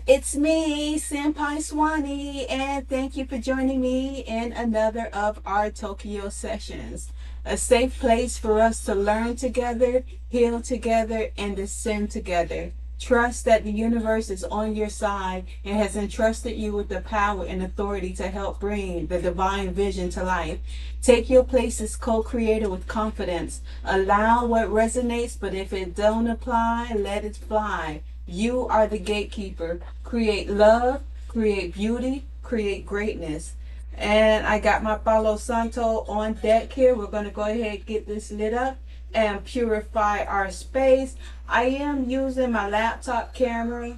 It's me, Senpai Swanee, and thank you for joining me in another of our Tokyo sessions. A safe place for us to learn together, heal together, and ascend together. Trust that the universe is on your side and has entrusted you with the power and authority to help bring the divine vision to life. Take your place as co-creator with confidence. Allow what resonates, but if it don't apply, let it fly. You are the gatekeeper. Create love, create beauty, create greatness. And I got my Palo Santo on deck here. We're going to go ahead and get this lit up and purify our space. I am using my laptop camera.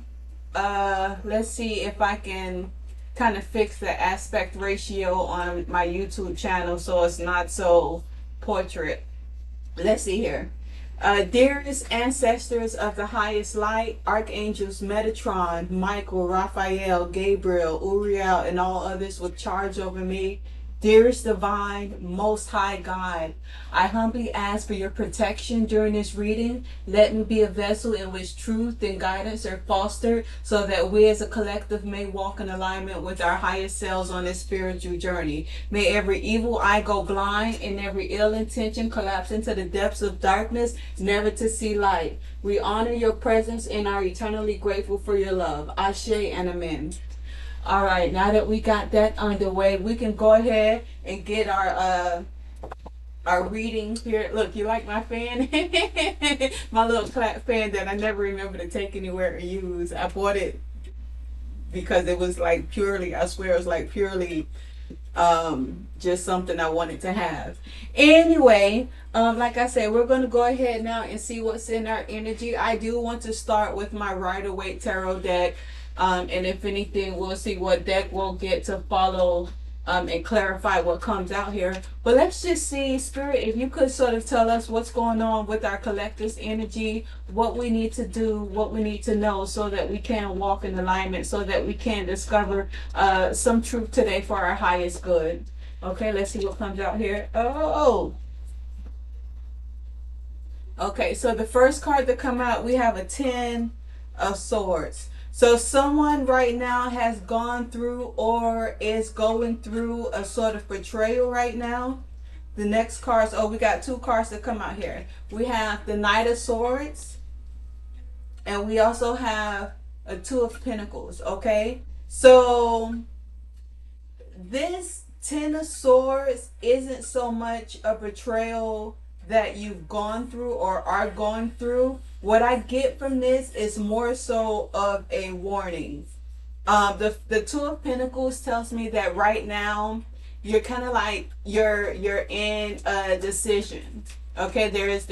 Let's see if I can kind of fix the aspect ratio on my YouTube channel so it's not so portrait. Let's see here. Dearest ancestors of the highest light, archangels Metatron, Michael, Raphael, Gabriel, Uriel, and all others with charge over me, dearest divine, most high God, I humbly ask for your protection during this reading. Let me be a vessel in which truth and guidance are fostered so that we as a collective may walk in alignment with our highest selves on this spiritual journey. May every evil eye go blind and every ill intention collapse into the depths of darkness, never to see light. We honor your presence and are eternally grateful for your love. Ashe and Amen. All right, now that we got that underway, we can go ahead and get our reading here. Look, you like my fan? My little clap fan that I never remember to take anywhere or use. I bought it because it was like purely, I swear it was like purely just something I wanted to have. Anyway, like I said, we're going to go ahead now and see what's in our energy. I do want to start with my Rider-Waite Tarot deck. And if anything, we'll see what deck we'll get to follow and clarify what comes out here. But let's just see, Spirit, if you could sort of tell us what's going on with our collective's energy, what we need to do, what we need to know so that we can walk in alignment, so that we can discover some truth today for our highest good. Okay, let's see what comes out here. Oh! Okay, so the first card to come out, we have a 10 of Swords. So someone right now has gone through or is going through a sort of betrayal right now. The next cards, we got two cards that come out here. We have the Knight of Swords, and we also have a Two of Pentacles, okay? So this 10 of Swords isn't so much a betrayal that you've gone through or are going through. What I get from this is more so of a warning. The Two of Pentacles tells me that right now you're kind of like you're in a decision. Okay, there's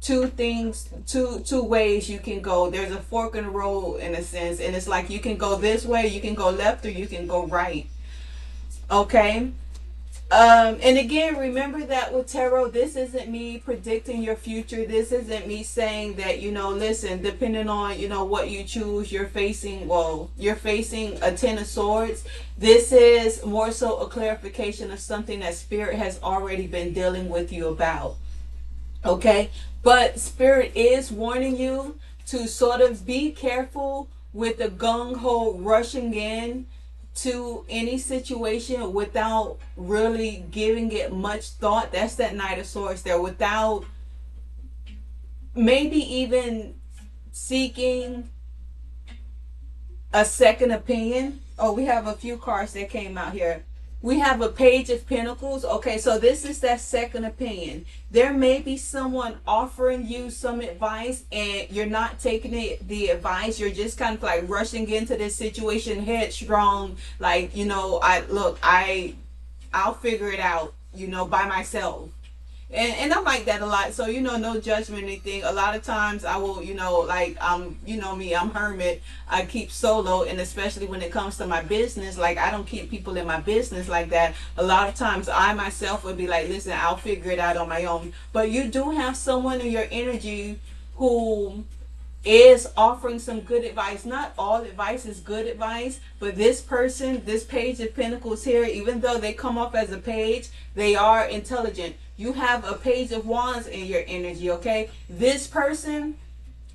two things, two ways you can go. There's a fork in the road in a sense, and it's like you can go this way, you can go left, or you can go right. Okay. And again, remember that with tarot, this isn't me predicting your future. This isn't me saying that, listen, depending on, what you choose, you're facing a 10 of Swords. This is more so a clarification of something that Spirit has already been dealing with you about. Okay? But Spirit is warning you to sort of be careful with the gung-ho rushing in to any situation without really giving it much thought. That's that Knight of Swords there. Without maybe even seeking a second opinion. Oh, we have a few cards that came out here. We have a Page of Pentacles. Okay, so this is that second opinion. There may be someone offering you some advice and you're not taking the advice. You're just kind of like rushing into this situation headstrong. Like, I'll figure it out, by myself. And I'm like that a lot. So, no judgment or anything. A lot of times I will, me, I'm hermit. I keep solo. And especially when it comes to my business, like I don't keep people in my business like that. A lot of times I myself would be like, listen, I'll figure it out on my own. But you do have someone in your energy who is offering some good advice. Not all advice is good advice, but this person, this Page of Pentacles here, even though they come off as a page, they are intelligent. You have a Page of Wands in your energy, okay? This person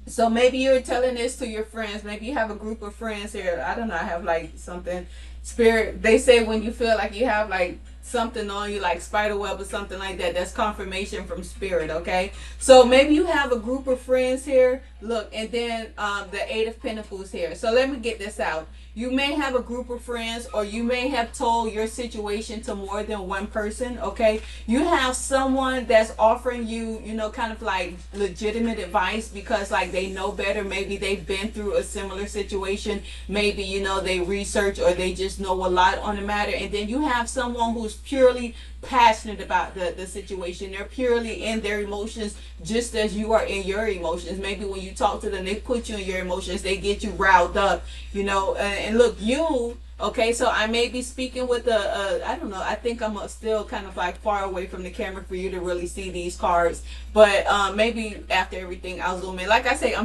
So maybe you're telling this to your friends. Maybe you have a group of friends here. I don't know. I have like something spirit. They say when you feel like you have like something on you, like spider web or something like that, that's confirmation from spirit. Okay. So maybe you have a group of friends here. Look, and then the Eight of Pentacles here. So let me get this out. You may have a group of friends, or you may have told your situation to more than one person. Okay, you have someone that's offering you, you know, kind of like legitimate advice because like they know better. Maybe they've been through a similar situation. Maybe, you know, they research or they just know a lot on the matter. And then you have someone who's purely passionate about the situation. They're purely in their emotions just as you are in your emotions. Maybe when you talk to them, they put you in your emotions. They get you riled up, you know. And look, you, okay, so I may be speaking with I don't know, I think I'm still kind of like far away from the camera for you to really see these cards. But maybe after everything, I'll zoom in. Like I say,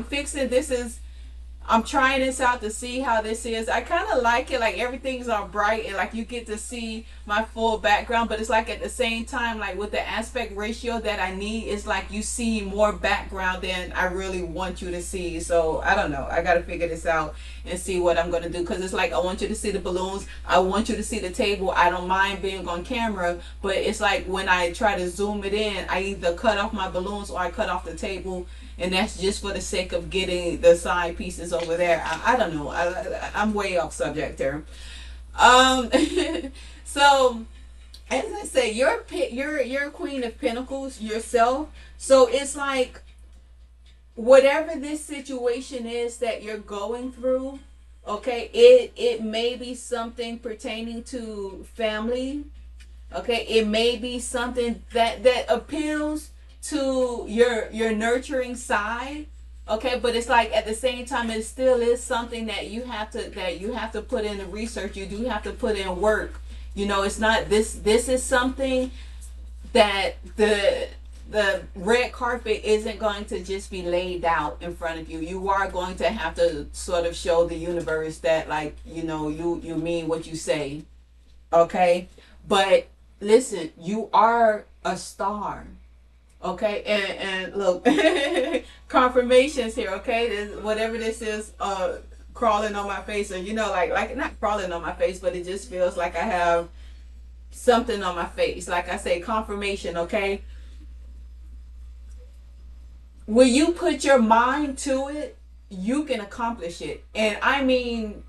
I'm trying this out to see how this is. I kind of like it. Like everything's all bright and like you get to see my full background. But it's like at the same time, like with the aspect ratio that I need, it's like you see more background than I really want you to see. So I don't know. I got to figure this out and see what I'm going to do. Because it's like I want you to see the balloons. I want you to see the table. I don't mind being on camera. But it's like when I try to zoom it in, I either cut off my balloons or I cut off the table. And that's just for the sake of getting the side pieces over there. I don't know. I'm way off subject there. Um, so as I say, you're Queen of Pentacles yourself. So it's like whatever this situation is that you're going through, okay, it may be something pertaining to family. Okay, it may be something that appeals to your nurturing side. Okay, but it's like at the same time it still is something that you have to put in the research. You do have to put in work. You know, it's not this is something that the red carpet isn't going to just be laid out in front of you. You are going to have to sort of show the universe that, like, you know, you mean what you say. Okay, but listen, you are a star. Okay, and look, confirmations here. Okay, whatever this is, crawling on my face, or you know, like not crawling on my face, but it just feels like I have something on my face. Like I say, confirmation. Okay, when you put your mind to it, you can accomplish it, and I mean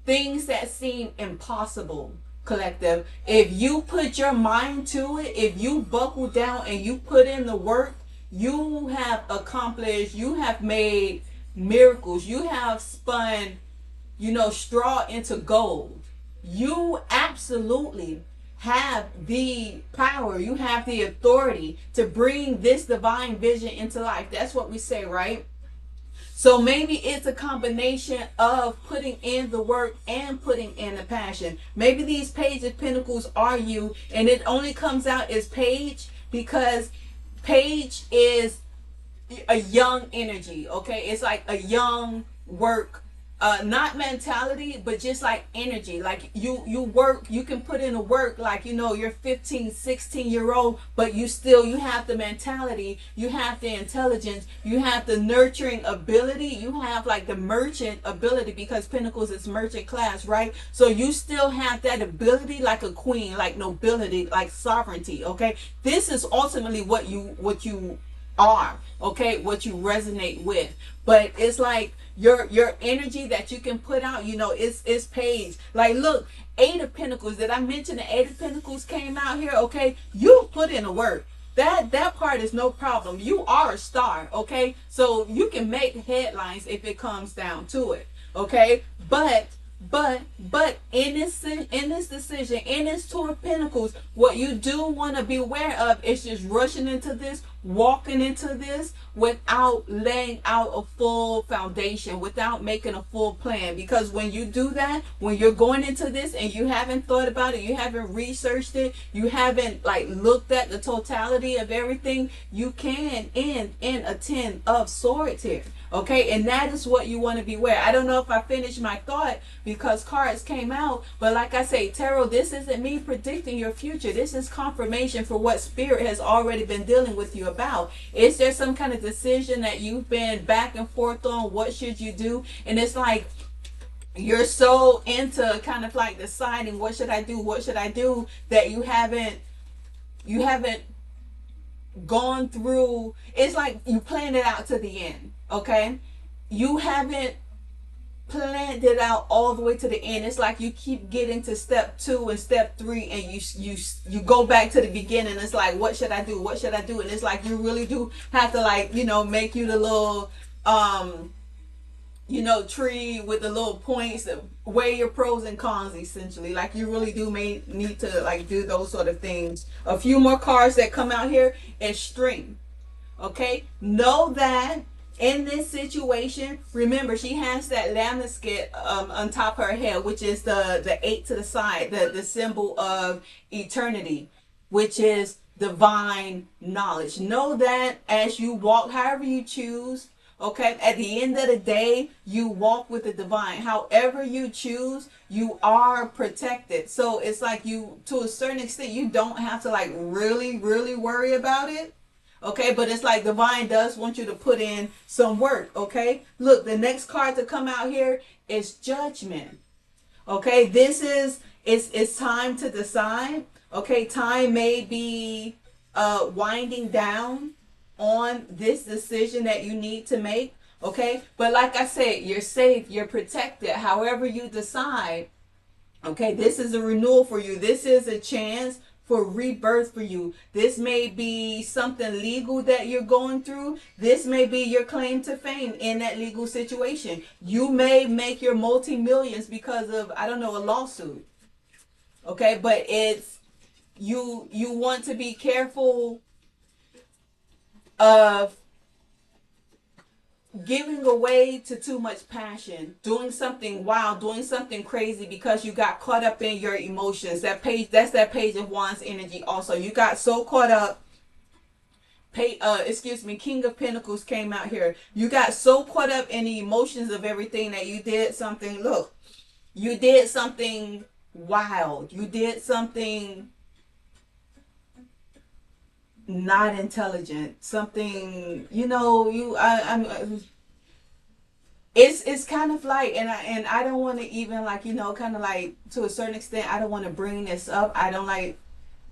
things that seem impossible, collective. If you put your mind to it, if you buckle down and you put in the work, you have accomplished, you have made miracles, you have spun, you know, straw into gold. You absolutely have the power, you have the authority to bring this divine vision into life. That's what we say, right? So maybe it's a combination of putting in the work and putting in the passion. Maybe these Page of Pentacles are you, and it only comes out as Page because Page is a young energy, okay? It's like a young work, not mentality, but just like energy. Like you work, you can put in a work like, you know, you're 15, 16-year-old, but you have the mentality, you have the intelligence, you have the nurturing ability, you have like the merchant ability, because Pentacles is merchant class, right? So you still have that ability like a queen, like nobility, like sovereignty, okay? This is ultimately what you are, okay, what you resonate with. But it's like your energy that you can put out, you know, it's Page. Like look, Eight of Pentacles, did I mention the Eight of Pentacles came out here? Okay, you put in the work. That part is no problem. You are a star, okay? So you can make headlines if it comes down to it, okay? But in this decision, in this Two of Pentacles, what you do want to be aware of is just rushing into this, walking into this without laying out a full foundation, without making a full plan. Because when you do that, when you're going into this and you haven't thought about it, you haven't researched it, you haven't like looked at the totality of everything, you can end in a 10 of swords here. Okay, and that is what you want to beware. I don't know if I finished my thought because cards came out, but like I say, tarot, this isn't me predicting your future. This is confirmation for what spirit has already been dealing with you about. about? Is there some kind of decision that you've been back and forth on? What should you do? And it's like you're so into kind of like deciding what should I do that you haven't gone through. It's like you plan it out to the end. Okay, you haven't planned it out all the way to the end. It's like you keep getting to step 2 and step 3, and you go back to the beginning. It's like, what should I do, and it's like you really do have to, like, make you the little tree with the little points, weigh your pros and cons, essentially. Like, you really do may need to, like, do those sort of things. A few more cards that come out here is string. Okay, know that in this situation, remember, she has that lamnesket on top of her head, which is the 8 to the side, the symbol of eternity, which is divine knowledge. Know that as you walk, however you choose, okay, at the end of the day, you walk with the divine. However you choose, you are protected. So it's like, you, to a certain extent, you don't have to, like, really, really worry about it. Okay, but it's like divine does want you to put in some work. Okay, look, the next card to come out here is judgment. Okay, this is, it's time to decide. Okay, time may be winding down on this decision that you need to make. Okay, but like I said, you're safe, you're protected. However you decide, okay, this is a renewal for you. This is a chance for rebirth for you. This may be something legal that you're going through. This may be your claim to fame in that legal situation. You may make your multi-millions because of, I don't know, a lawsuit. Okay, but it's, you want to be careful of giving away to too much passion, doing something wild, doing something crazy because you got caught up in your emotions. That's that Page of Wands energy. Also, you got so caught up. King of Pentacles came out here. You got so caught up in the emotions of everything that you did something. Look, you did something wild. You did something not intelligent, something, it's kind of like, and I don't want to even, like, kind of like, to a certain extent, I don't want to bring this up. I don't like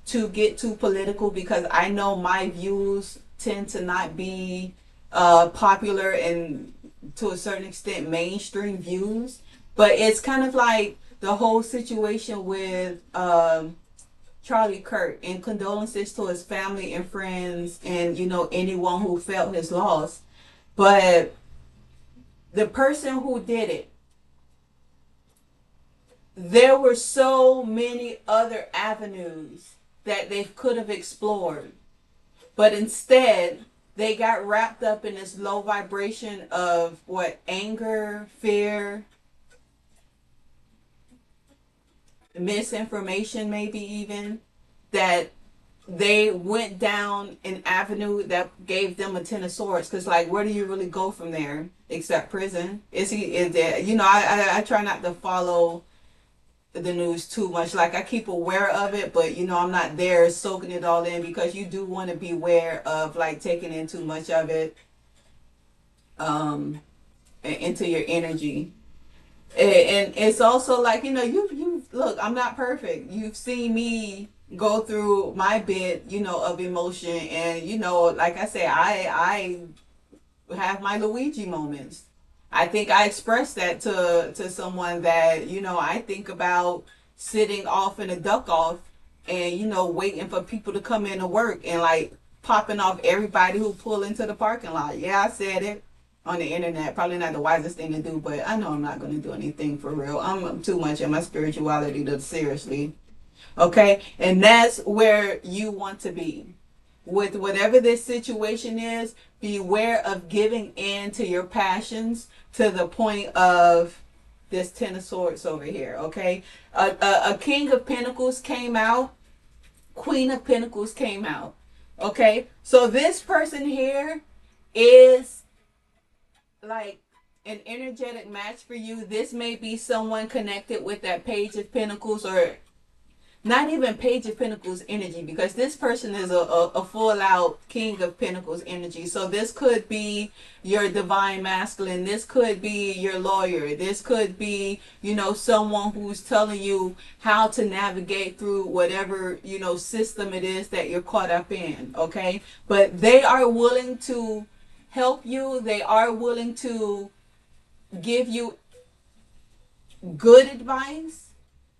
to get too political because I know my views tend to not be popular and, to a certain extent, mainstream views. But it's kind of like the whole situation with Charlie Kirk, and condolences to his family and friends and, anyone who felt his loss. But the person who did it, there were so many other avenues that they could have explored. But instead, they got wrapped up in this low vibration of anger, fear, misinformation, maybe even, that they went down an avenue that gave them a 10 of swords. Because, like, where do you really go from there except prison? Is there, I try not to follow the news too much. Like, I keep aware of it, but, I'm not there soaking it all in, because you do want to be aware of, like, taking in too much of it into your energy. And it's also like, you look, I'm not perfect. You've seen me go through my bit, of emotion, and, like I say, I have my Luigi moments. I think I expressed that to someone that, I think about sitting off in a duck off and, waiting for people to come in to work and, like, popping off everybody who pull into the parking lot. Yeah, I said it on the internet. Probably not the wisest thing to do, but I know I'm not going to do anything for real. I'm too much in my spirituality to seriously. Okay? And that's where you want to be. With whatever this situation is, beware of giving in to your passions to the point of this 10 of swords over here. Okay? A King of Pentacles came out. Queen of Pentacles came out. Okay? So this person here is like an energetic match for you. This may be someone connected with that Page of Pentacles, or not even Page of Pentacles energy, because this person is a full out King of Pentacles energy. So this could be your divine masculine. This could be your lawyer. This could be, someone who's telling you how to navigate through whatever, system it is that you're caught up in. Okay. But they are willing to help you. They are willing to give you good advice,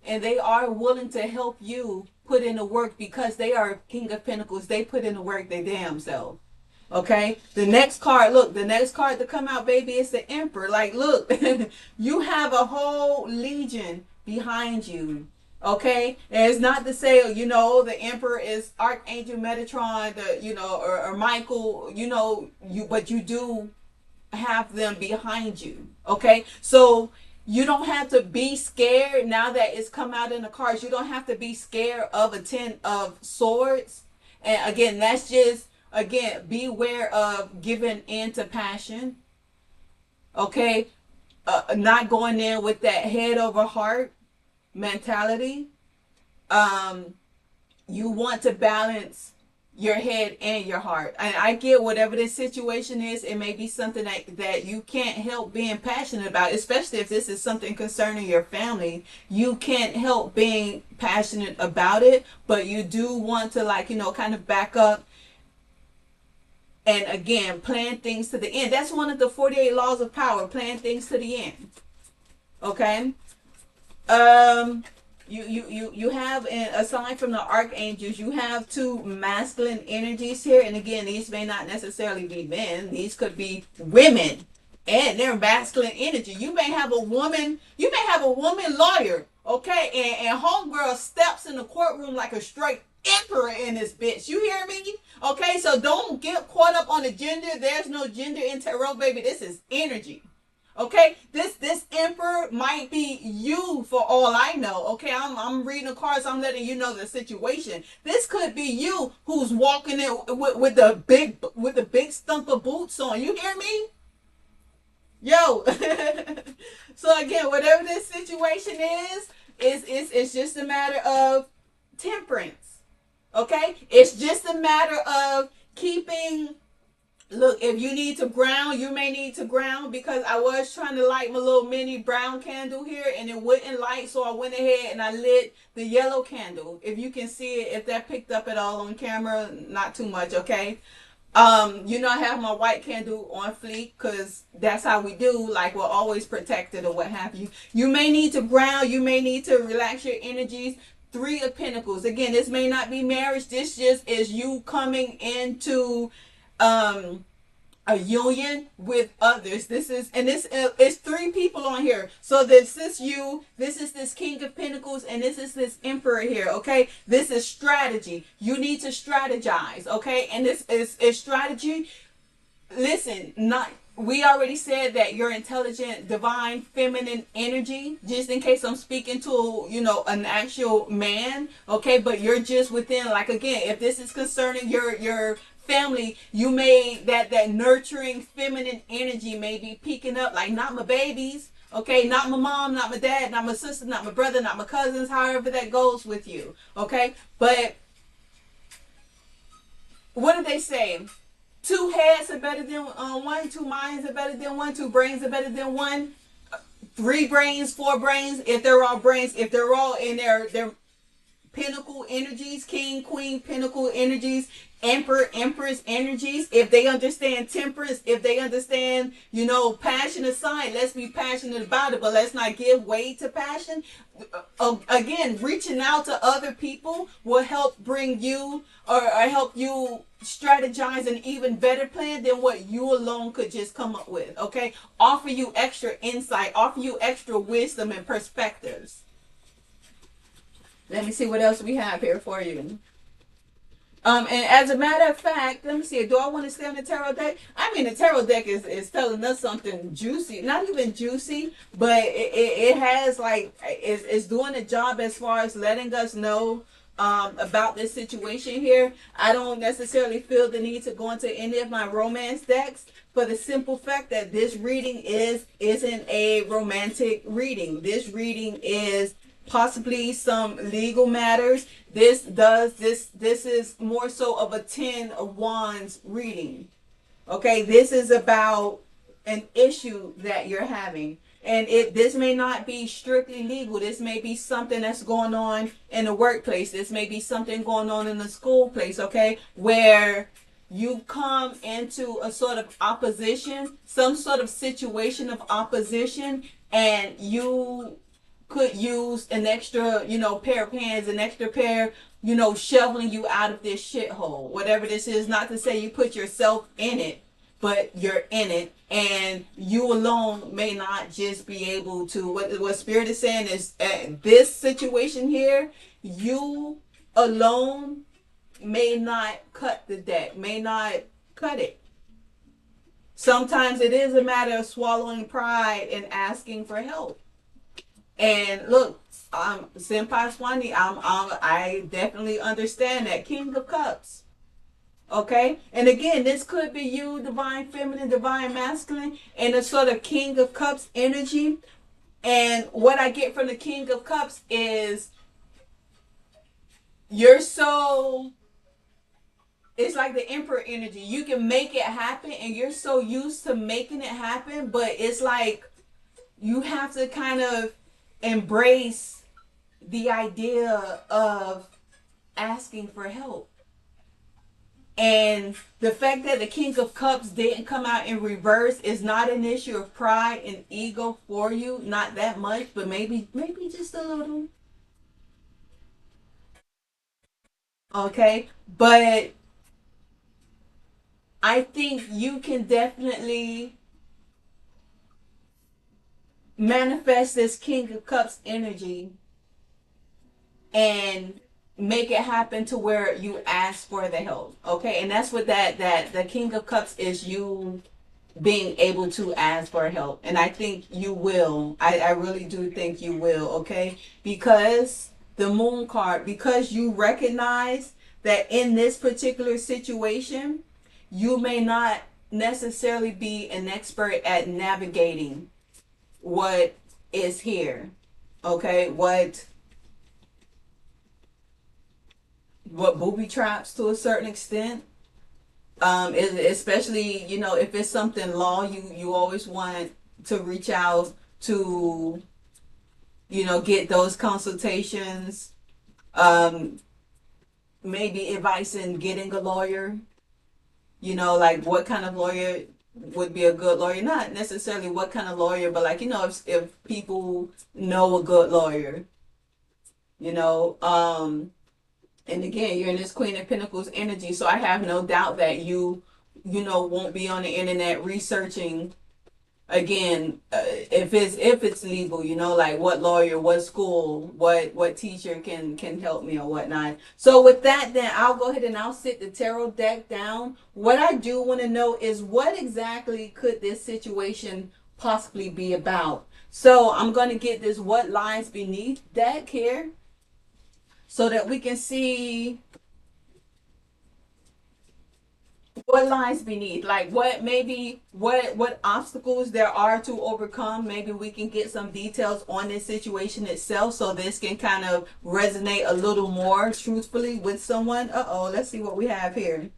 and they are willing to help you put in the work, because they are King of Pentacles. They put in the work they damn self. Okay, the next card, look, the next card to come out, baby, is the Emperor. Like, look, you have a whole legion behind you. Okay, and it's not to say, the Emperor is Archangel Metatron, or Michael, but you do have them behind you. Okay, so you don't have to be scared now that it's come out in the cards. You don't have to be scared of a 10 of swords. And again, that's just, beware of giving in to passion. Okay, not going in with that head over heart mentality. You want to balance your head and your heart. And I get whatever this situation is, it may be something that you can't help being passionate about, especially if this is something concerning your family. You can't help being passionate about it, but you do want to kind of back up and again plan things to the end. That's one of the 48 laws of power, plan things to the end. Okay? You have, aside from the archangels, you have two masculine energies here. And again, these may not necessarily be men. These could be women and their masculine energy. You may have a woman lawyer, okay? And homegirl steps in the courtroom like a straight emperor in this bitch. You hear me? Okay, so don't get caught up on the gender. There's no gender in tarot, baby. This is energy. Okay, this Emperor might be you for all I know. Okay, I'm reading the cards. I'm letting you know the situation. This could be you who's walking in with the big stump of boots on. You hear me? Yo. So again, whatever this situation is it's just a matter of temperance. Okay, it's just a matter of keeping. Look, if you need to ground, you may need to ground, because I was trying to light my little mini brown candle here and it wouldn't light. So I went ahead and I lit the yellow candle. If you can see it, if that picked up at all on camera, not too much, okay? I have my white candle on fleek because that's how we do. Like, we're always protected or what have you. You may need to ground. You may need to relax your energies. 3 of Pentacles. Again, this may not be marriage. This just is you coming into a union with others. This is it's 3 people on here. So this is you, this is this King of Pentacles, and this is this Emperor here. Okay, this is strategy. You need to strategize. Okay, and this is strategy. Listen, we already said that you're intelligent, divine, feminine energy, just in case I'm speaking to, an actual man. Okay, but you're just within, like, again, if this is concerning your family, you may that nurturing feminine energy may be peeking up, like, not my babies, okay, not my mom, not my dad, not my sister, not my brother, not my cousins, however that goes with you. Okay, but what do they say? 2 heads are better than 1, 2 minds are better than 1, 2 brains are better than 1, 3 brains, 4 brains, if they're all brains, if they're all in their Pentacle energies, King, Queen, Pentacle energies, Emperor, Empress energies. If they understand temperance, if they understand, passion aside, let's be passionate about it, but let's not give way to passion. Again, reaching out to other people will help bring you or help you strategize an even better plan than what you alone could just come up with. Okay, offer you extra insight, offer you extra wisdom and perspectives. Let me see what else we have here for you. And as a matter of fact, let me see. Do I want to stay on the tarot deck? I mean, the tarot deck is telling us something juicy. Not even juicy, but it has, like, it's doing a job as far as letting us know about this situation here. I don't necessarily feel the need to go into any of my romance decks for the simple fact that this reading isn't a romantic reading. This reading is possibly some legal matters. This is more so of a 10 of wands reading. Okay, this is about an issue that you're having. And this may not be strictly legal. This may be something that's going on in the workplace. This may be something going on in the school place, okay? Where you come into a sort of opposition, some sort of situation of opposition, and you could use an extra, pair of hands, an extra pair, shoveling you out of this shithole. Whatever this is, not to say you put yourself in it, but you're in it, and you alone may not just be able to. What Spirit is saying is, this situation here, you alone may not cut the deck, may not cut it. Sometimes it is a matter of swallowing pride and asking for help. And look, Senpai Swani, I definitely understand that. King of Cups. Okay? And again, this could be you, divine feminine, divine masculine, and a sort of King of Cups energy. And what I get from the King of Cups is you're so, it's like the Emperor energy. You can make it happen, and you're so used to making it happen, but it's like you have to kind of embrace the idea of asking for help. And the fact that the King of Cups didn't come out in reverse is not an issue of pride and ego for you. Not that much, but maybe just a little. Okay? But I think you can definitely manifest this King of Cups energy and make it happen to where you ask for the help. Okay? And that's what that the King of Cups is, you being able to ask for help. And I think you will. I really do think you will. Okay? Because the Moon card, because you recognize that in this particular situation, you may not necessarily be an expert at navigating what is here. Okay? What booby traps to a certain extent. Especially, if it's something law, you always want to reach out to, get those consultations. Maybe advice in getting a lawyer. Like what kind of lawyer would be a good lawyer? Not necessarily what kind of lawyer, but like, if people know a good lawyer, you know. And again, you're in this Queen of Pentacles energy, so I have no doubt that won't be on the internet researching again, if it's legal, like what lawyer, what school, what teacher can help me or whatnot. So with that, then I'll go ahead and I'll sit the tarot deck down. What I do want to know is what exactly could this situation possibly be about. So I'm going to get this what lies beneath deck here, so that we can see what lies beneath, like what obstacles there are to overcome. Maybe we can get some details on this situation itself, so this can kind of resonate a little more truthfully with someone. Let's see what we have here.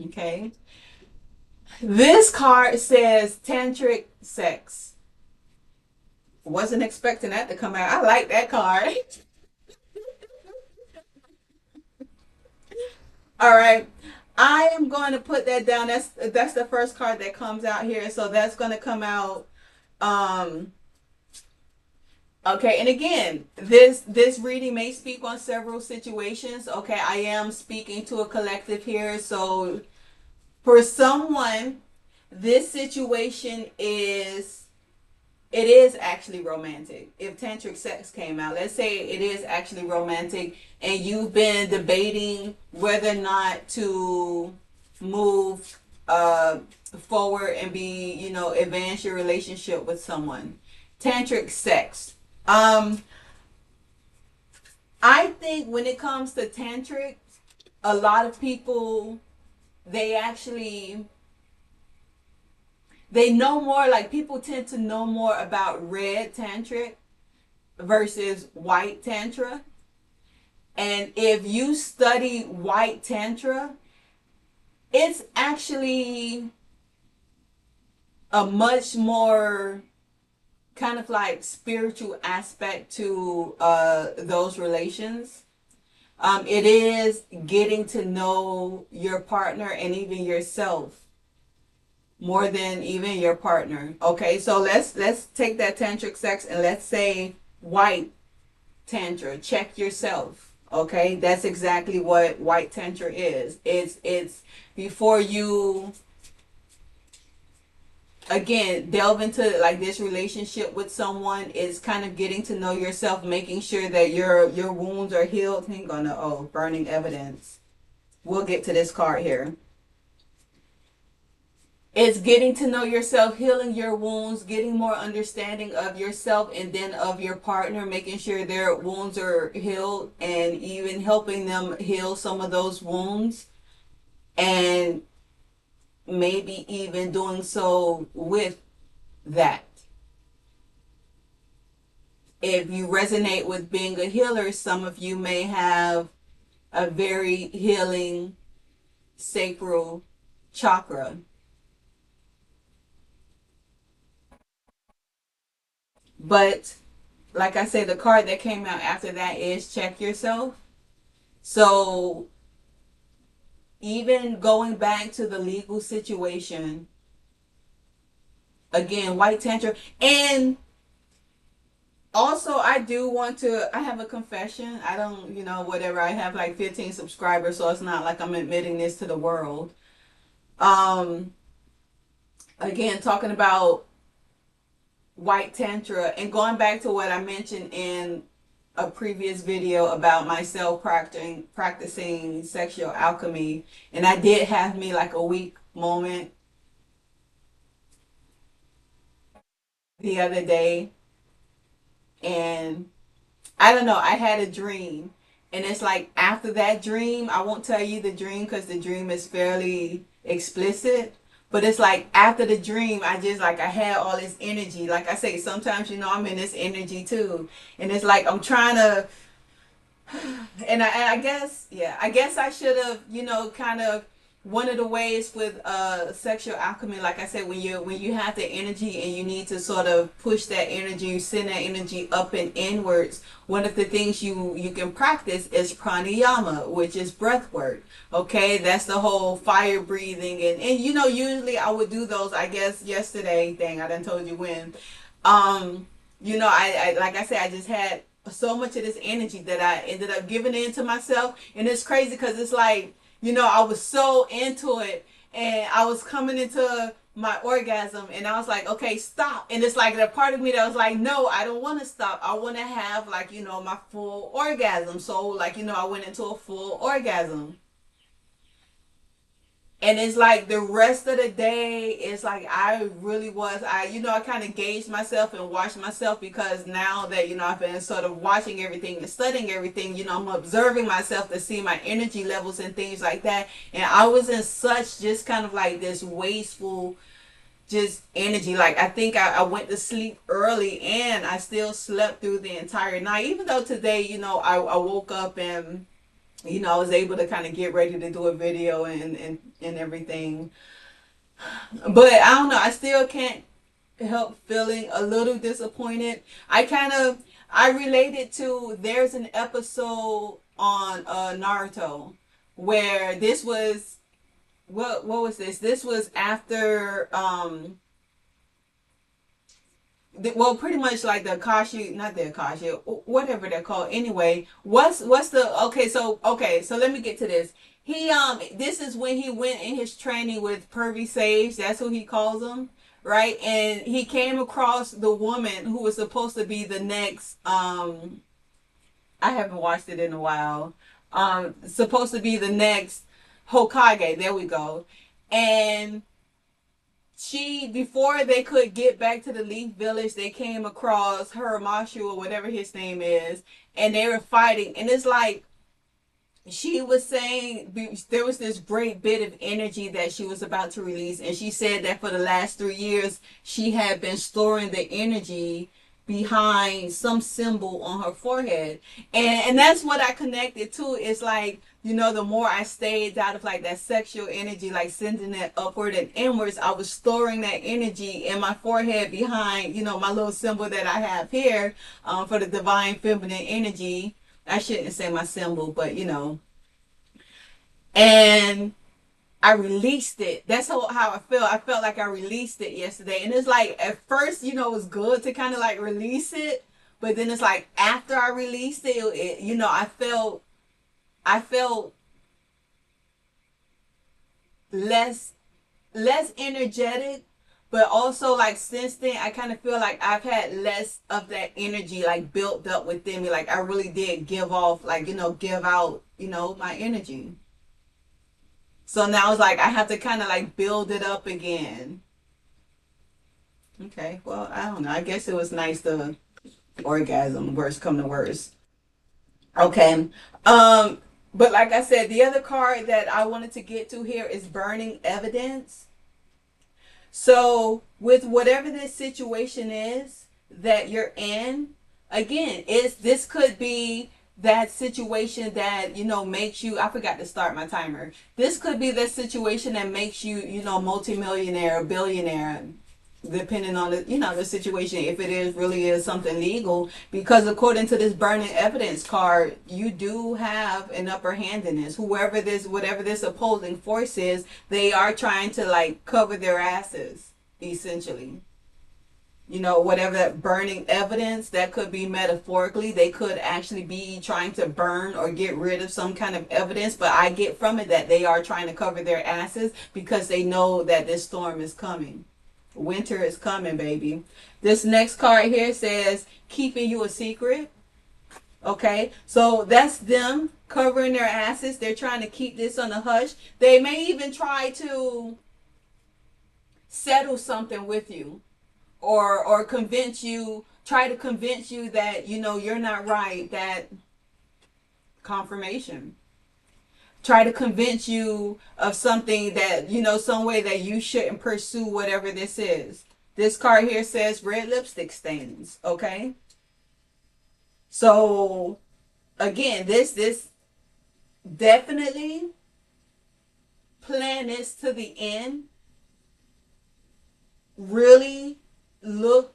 Okay, this card says tantric sex. Wasn't expecting that to come out. I like that card. All right. I am going to put that down. That's the first card that comes out here. So that's going to come out. Um, okay, and again, this reading may speak on several situations. Okay, I am speaking to a collective here. So for someone, this situation is actually romantic. If tantric sex came out, let's say it is actually romantic, and you've been debating whether or not to move forward and advance your relationship with someone. Tantric sex. I think when it comes to tantric, a lot of people, they actually they know more, like people tend to know more about red tantric versus white tantra. And if you study white tantra, it's actually a much more kind of like spiritual aspect to those relations. It is getting to know your partner and even yourself more than even your partner. Okay, so let's take that tantric sex and let's say white tantra. Check yourself. Okay, that's exactly what white tantra is. It's before you again delve into like this relationship with someone, is kind of getting to know yourself, making sure that your wounds are healed. Hang on, oh, burning evidence. We'll get to this card here. It's getting to know yourself, healing your wounds, getting more understanding of yourself and then of your partner, making sure their wounds are healed and even helping them heal some of those wounds, and maybe even doing so with that. If you resonate with being a healer, some of you may have a very healing sacral chakra. But like I said, the card that came out after that is check yourself. So even going back to the legal situation, again, white tantra. And also, I do want to, I have a confession. I don't, whatever. I have like 15 subscribers, so it's not like I'm admitting this to the world. Um, Again, talking about white tantra and going back to what I mentioned in a previous video about myself practicing sexual alchemy, and I did have me like a weak moment the other day, and I don't know, I had a dream, and it's like after that dream, I won't tell you the dream because the dream is fairly explicit. But it's like after the dream, I just like I had all this energy. Like I say, sometimes I'm in this energy too, and it's like I'm trying to, and I guess, yeah, I guess I should have, kind of, one of the ways with sexual alchemy, like I said, when you have the energy and you need to sort of push that energy, send that energy up and inwards, one of the things you can practice is pranayama, which is breath work. Okay, that's the whole fire breathing, and usually I would do those, I guess yesterday, dang, I done told you when. I like I said, I just had so much of this energy that I ended up giving in to myself. And it's crazy because it's like, I was so into it and I was coming into my orgasm and I was like, okay, stop. And it's like the part of me that was like, no, I don't want to stop. I want to have like, my full orgasm. So like, I went into a full orgasm. And it's like the rest of the day, it's like I really was, I kind of gauged myself and watched myself, because now that, I've been sort of watching everything and studying everything, I'm observing myself to see my energy levels and things like that. And I was in such just kind of like this wasteful, just energy. Like I think I went to sleep early and I still slept through the entire night, even though today, I woke up and I was able to kind of get ready to do a video and everything. But I don't know, I still can't help feeling a little disappointed. I related to, there's an episode on Naruto where this was, what was this? This was after well, pretty much like the Akashi, not the Akashi, whatever they're called. Anyway, what's the okay, so let me get to this. He this is when he went in his training with Pervy Sage. That's who he calls him, right? And he came across the woman who was supposed to be the next. I haven't watched it in a while. Supposed to be the next Hokage. There we go, and before they could get back to the Leaf Village, they came across her Mashu or whatever his name is, and they were fighting. And it's like she was saying there was this great bit of energy that she was about to release, and she said that for the last 3 years she had been storing the energy behind some symbol on her forehead, and that's what I connected to. It's like, the more I stayed out of like that sexual energy, like sending it upward and inwards, I was storing that energy in my forehead behind, my little symbol that I have here, for the divine feminine energy. I shouldn't say my symbol, but and I released it. That's how I felt. I felt like I released it yesterday. And it's like, at first, it was good to kind of like release it. But then it's like, after I released it, I felt less, less energetic. But also, like, since then, I kind of feel like I've had less of that energy, like, built up within me. Like, I really did give off, like, give out, my energy. So now it's like I have to kind of like build it up again. Okay, well, I don't know. I guess it was nice to orgasm, worst come to worst. Okay. Um, but like I said, the other card that I wanted to get to here is burning evidence. So with whatever this situation is that you're in, again, is this could be that situation that makes you, I forgot to start my timer. This could be that situation that makes you, multimillionaire or billionaire, depending on the situation, if it is really is something legal, because according to this burning evidence card, you do have an upper hand in this. Whatever this opposing force is, they are trying to like cover their asses, essentially. Whatever that burning evidence, that could be metaphorically, they could actually be trying to burn or get rid of some kind of evidence, but I get from it that they are trying to cover their asses because they know that this storm is coming. Winter is coming, baby. This next card here says keeping you a secret. Okay, so that's them covering their asses. They're trying to keep this on the hush. They may even try to settle something with you, or try to convince you that you're not right. That confirmation. Try to convince you of something that some way that you shouldn't pursue whatever this is. This card here says red lipstick stains. Okay, so again, this definitely plan this to the end. Really look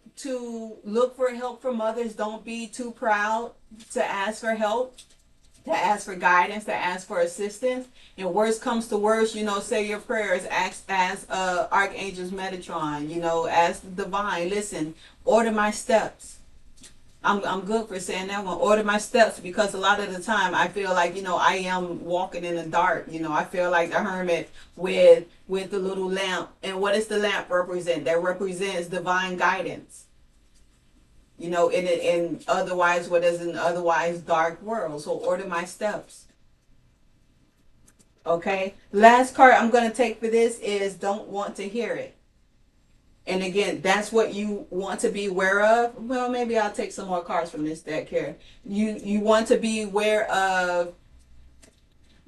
for help from others. Don't be too proud to ask for help, to ask for guidance, to ask for assistance. And worst comes to worst, say your prayers, ask as Archangel's Metatron, ask the divine, listen, order my steps. I'm good for saying that one. Order my steps, because a lot of the time I feel like I am walking in the dark. I feel like the hermit with the little lamp. And what does the lamp represent? That represents divine guidance. In otherwise what is an otherwise dark world. So order my steps. Okay. Last card I'm gonna take for this is don't want to hear it. And again, that's what you want to be aware of. Well, maybe I'll take some more cards from this deck here. You want to be aware of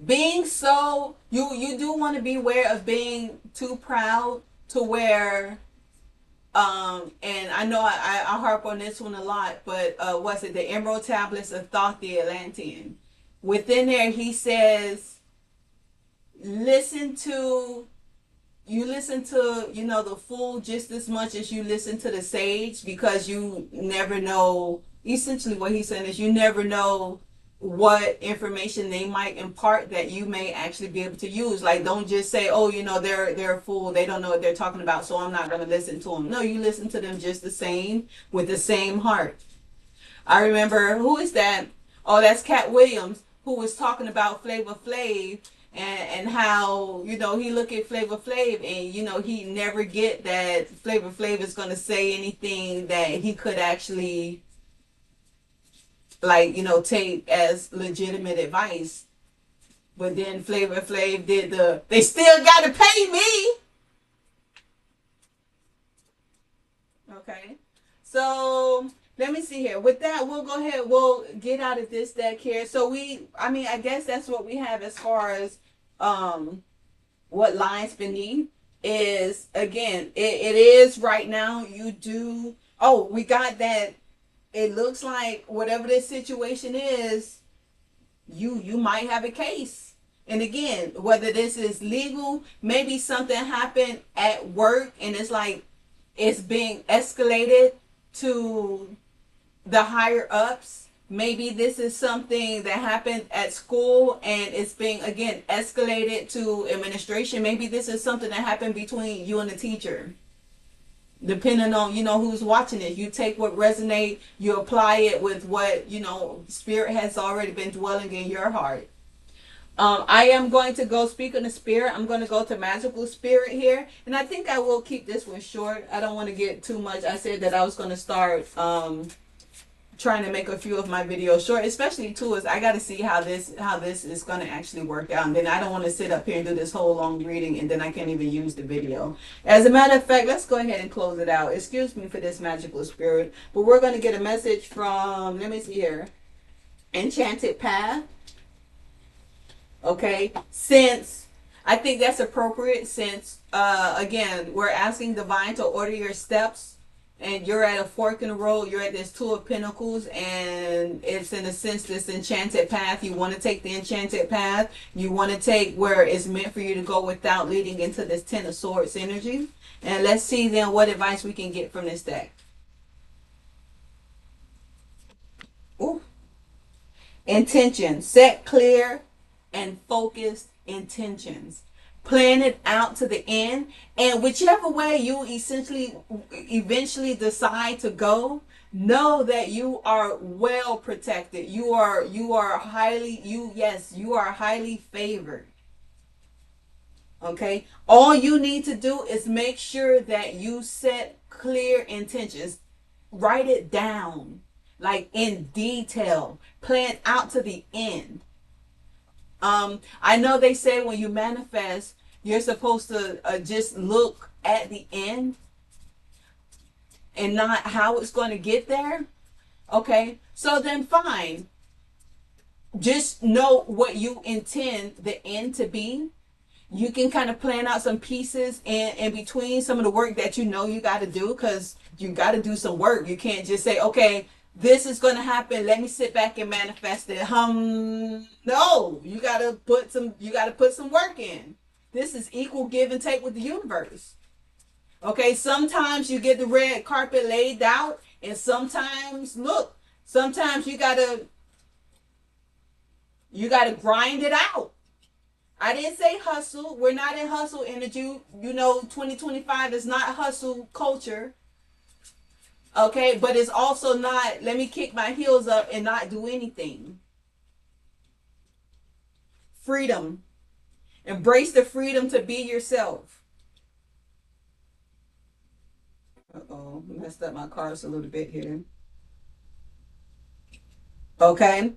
being so you do want to be aware of being too proud to where and I know I harp on this one a lot, but what's it? The Emerald Tablets of Thoth the Atlantean. Within there, he says, listen to the fool just as much as you listen to the sage, because you never know. Essentially what he's saying is you never know what information they might impart that you may actually be able to use. Like, don't just say, oh, they're a fool, they don't know what they're talking about, so I'm not going to listen to them. No, you listen to them just the same, with the same heart. I remember, who is that? Oh, that's Cat Williams, who was talking about Flavor Flav, and how he look at Flavor Flav, and he never get that Flavor Flav is going to say anything that he could actually like take as legitimate advice. But then Flavor Flav did they still got to pay me. Okay, so let me see here. With that, we'll go ahead. We'll get out of this deck here. So I guess that's what we have as far as what lies beneath is, again, it is right now. You do. Oh, we got that. It looks like whatever this situation is, you might have a case. And again, whether this is legal, maybe something happened at work and it's like it's being escalated to the higher ups. Maybe this is something that happened at school and it's being, again, escalated to administration. Maybe this is something that happened between you and the teacher. Depending on, who's watching it. You take what resonates, you apply it with what, spirit has already been dwelling in your heart. I am going to go speak on the spirit. I'm going to go to magical spirit here. And I think I will keep this one short. I don't want to get too much. I said that I was going to start trying to make a few of my videos short, especially too, is I got to see how this is going to actually work out. And then I don't want to sit up here and do this whole long reading and then I can't even use the video. As a matter of fact, let's go ahead and close it out. Excuse me for this magical spirit, but we're going to get a message from, let me see here, Enchanted Path. Okay, since I think that's appropriate, since again, we're asking divine to order your steps and you're at a fork in the road, you're at this Two of Pentacles, and it's in a sense this enchanted path. You want to take the enchanted path. You want to take where it's meant for you to go without leading into this Ten of Swords energy. And let's see then what advice we can get from this deck. Ooh. Intention. Set clear and focused intentions. Plan it out to the end, and whichever way you eventually decide to go, know that you are well protected. You are highly favored. Okay, all you need to do is make sure that you set clear intentions. Write it down, like in detail. Plan out to the end. I know they say when you manifest, you're supposed to just look at the end and not how it's going to get there. Okay, so then fine. Just know what you intend the end to be. You can kind of plan out some pieces in between some of the work that you got to do, because you got to do some work. You can't just say, okay, this is going to happen, let me sit back and manifest it. No, you got to put some work in. This is equal give and take with the universe. Okay, sometimes you get the red carpet laid out, and sometimes you got to grind it out. I didn't say hustle. We're not in hustle energy. 2025 is not hustle culture. Okay, but it's also not, let me kick my heels up and not do anything. Freedom. Embrace the freedom to be yourself. Uh-oh, messed up my cards a little bit here. Okay,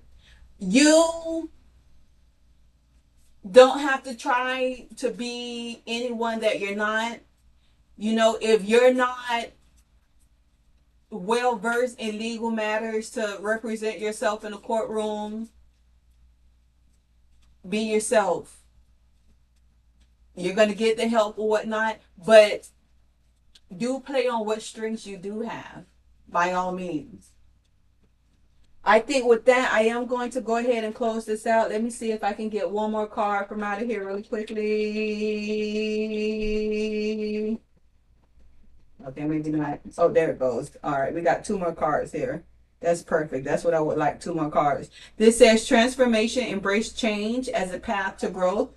you don't have to try to be anyone that you're not. If you're not well versed in legal matters to represent yourself in a courtroom, be yourself. You're going to get the help or whatnot, but do play on what strengths you do have, by all means. I think with that, I am going to go ahead and close this out. Let me see if I can get one more card from out of here really quickly. Okay, maybe not. Oh, there it goes. All right, we got two more cards here. That's perfect. That's what I would like, two more cards. This says transformation, embrace change as a path to growth.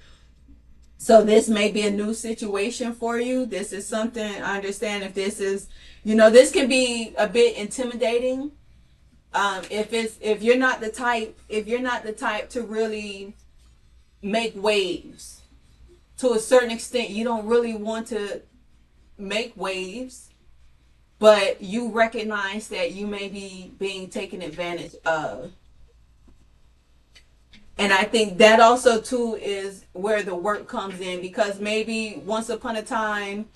So this may be a new situation for you. This is something, I understand if this is, this can be a bit intimidating. If you're not the type to really make waves, to a certain extent, you don't really want to make waves, but you recognize that you may be being taken advantage of. And I think that also too is where the work comes in, because maybe once upon a time,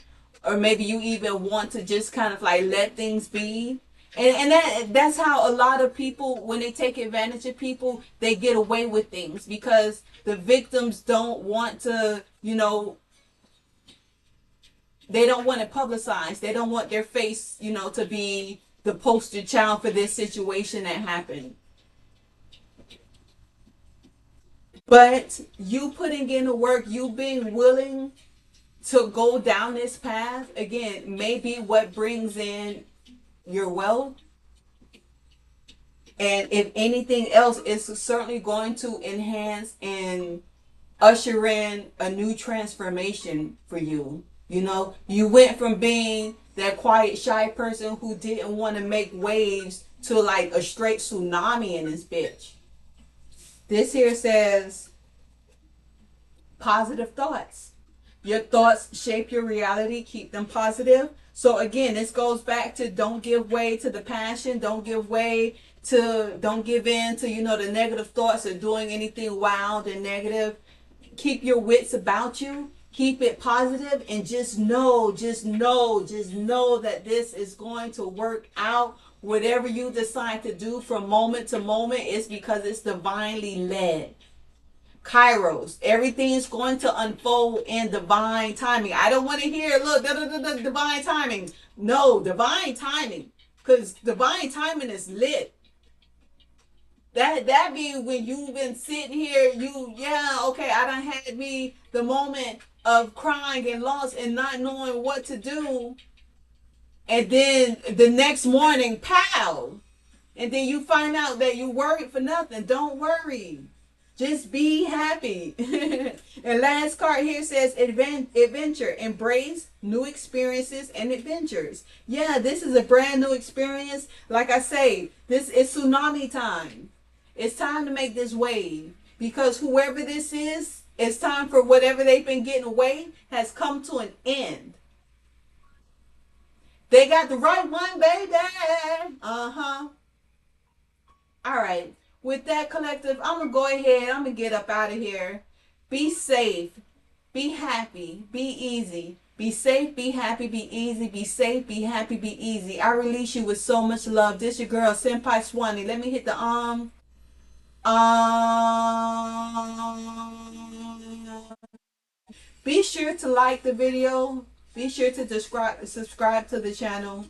or maybe you even want to just kind of like let things be And that's how a lot of people, when they take advantage of people, they get away with things because the victims don't want to, they don't want it publicized. They don't want their face, to be the poster child for this situation that happened. But you putting in the work, you being willing to go down this path, again, may be what brings in your wealth. And if anything else, it's certainly going to enhance and usher in a new transformation for you. You went from being that quiet, shy person who didn't want to make waves to like a straight tsunami in this bitch. This here says positive thoughts. Your thoughts shape your reality. Keep them positive. So again, this goes back to don't give way to the passion. Don't give in to, the negative thoughts of doing anything wild and negative. Keep your wits about you. Keep it positive and just know that this is going to work out. Whatever you decide to do from moment to moment is because it's divinely led. Kairos. Everything's going to unfold in divine timing. I don't want to hear, look, divine timing. No, divine timing. Because divine timing is lit. That be when you've been sitting here, I done had me the moment of crying and loss and not knowing what to do. And then the next morning, pow. And then you find out that you worried for nothing. Don't worry. Just be happy. And last card here says adventure. Embrace new experiences and adventures. Yeah, this is a brand new experience. Like I say, this is tsunami time. It's time to make this wave. Because whoever this is, it's time for whatever they've been getting away has come to an end. They got the right one, baby. Uh-huh. All right. With that, collective, I'm going to go ahead. I'm going to get up out of here. Be safe. Be happy. Be easy. Be safe, be happy, be easy. Be safe, be happy, be easy. I release you with so much love. This your girl, Senpai Swanee. Let me hit the Be sure to like the video. Be sure to subscribe to the channel.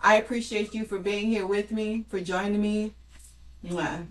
I appreciate you for being here with me, for joining me. Mwah.